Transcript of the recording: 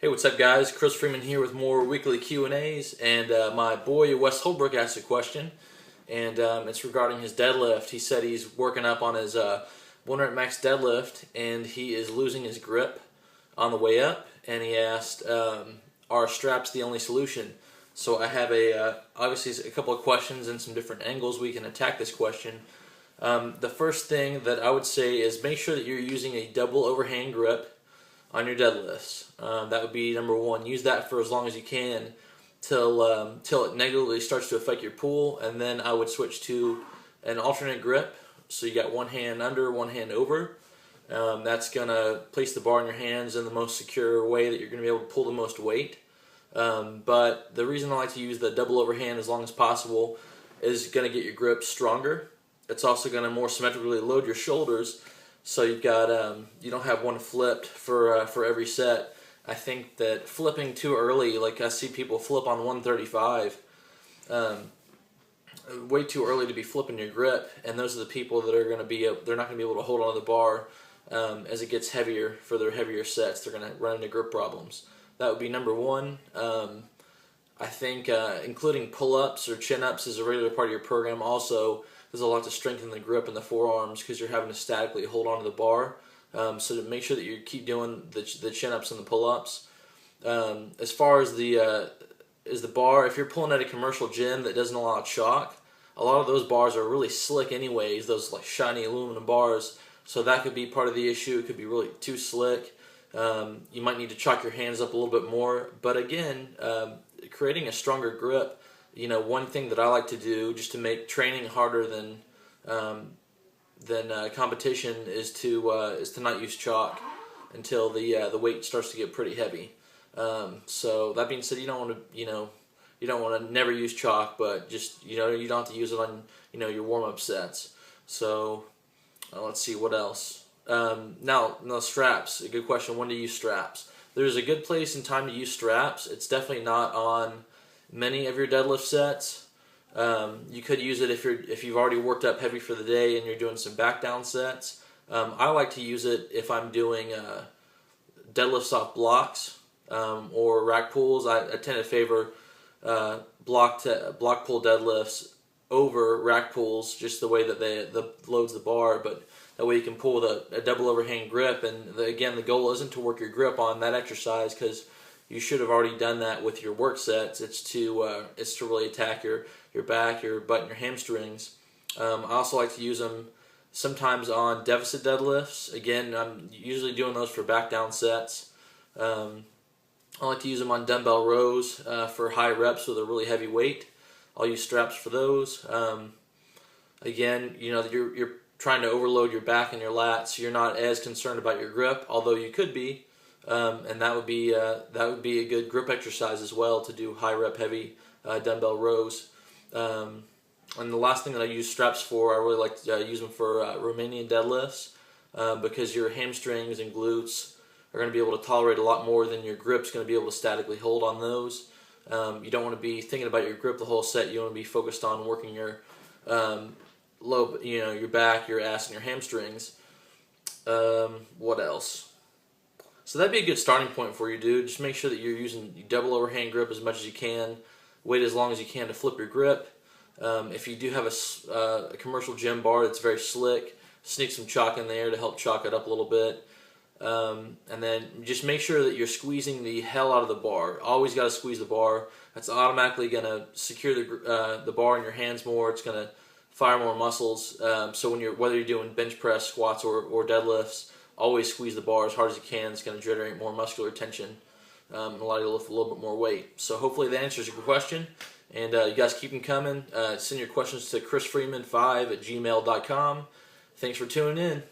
Hey, what's up, guys? Chris Freeman here with more weekly Q&As, and my boy Wes Holbrook asked a question, and it's regarding his deadlift. He said he's working up on his 1 rep max deadlift, and he is losing his grip on the way up, and he asked, are straps the only solution? So I have obviously a couple of questions and some different angles we can attack this question. The first thing that I would say is make sure that you're using a double overhand grip on your deadlifts. That would be number one. Use that for as long as you can till it negatively starts to affect your pull, and then I would switch to an alternate grip. So you got one hand under, one hand over. That's going to place the bar in your hands in the most secure way that you're going to be able to pull the most weight. But the reason I like to use the double overhand as long as possible is going to get your grip stronger. It's also going to more symmetrically load your shoulders, so you've got you don't have one flipped for every set. I think that flipping too early, like I see people flip on 135, way too early to be flipping your grip, and those are the people that are going to be they're not going to be able to hold on to the bar as it gets heavier for their heavier sets. They're going to run into grip problems. That would be number one. I think including pull-ups or chin-ups is a regular part of your program also. There's a lot to strengthen the grip in the forearms because you're having to statically hold on to the bar. So to make sure that you keep doing the chin-ups and the pull-ups. As far as the bar, if you're pulling at a commercial gym that doesn't allow chalk, a lot of those bars are really slick anyways, those like shiny aluminum bars. So that could be part of the issue. It could be really too slick. You might need to chalk your hands up a little bit more. But again, creating a stronger grip, one thing that I like to do just to make training harder than competition is to not use chalk until the weight starts to get pretty heavy. So that being said, you don't want to never use chalk, but just you don't have to use it on your warm up sets. So let's see what else. Now straps. A good question. When to use straps? There's a good place and time to use straps. It's definitely not on many of your deadlift sets. You could use it if you've already worked up heavy for the day and you're doing some back down sets. I like to use it if I'm doing deadlifts off blocks or rack pulls. I tend to favor block pull deadlifts over rack pulls, just the way that the loads the bar, but that way you can pull with a double overhand grip. And again, the goal isn't to work your grip on that exercise because you should have already done that with your work sets. It's to really attack your back, your butt, and your hamstrings. I also like to use them sometimes on deficit deadlifts. Again, I'm usually doing those for back down sets. I like to use them on dumbbell rows for high reps with a really heavy weight. I'll use straps for those. Again, you're trying to overload your back and your lats, so you're not as concerned about your grip, although you could be. And that would be a good grip exercise as well, to do high rep heavy dumbbell rows. And the last thing that I use straps for, I really like to use them for Romanian deadlifts because your hamstrings and glutes are going to be able to tolerate a lot more than your grip's going to be able to statically hold on those. You don't want to be thinking about your grip the whole set. You want to be focused on working your your back, your ass, and your hamstrings. What else? So that'd be a good starting point for you, dude. Just make sure that you're using double overhand grip as much as you can. Wait as long as you can to flip your grip. If you do have a commercial gym bar that's very slick, sneak some chalk in there to help chalk it up a little bit. And then just make sure that you're squeezing the hell out of the bar. Always got to squeeze the bar. That's automatically going to secure the bar in your hands more. It's going to fire more muscles. So whether you're doing bench press, squats, or deadlifts, always squeeze the bar as hard as you can. It's going to generate more muscular tension and allow you to lift a little bit more weight. So hopefully that answers your question. And you guys keep them coming. Send your questions to chrisfreeman5@gmail.com. Thanks for tuning in.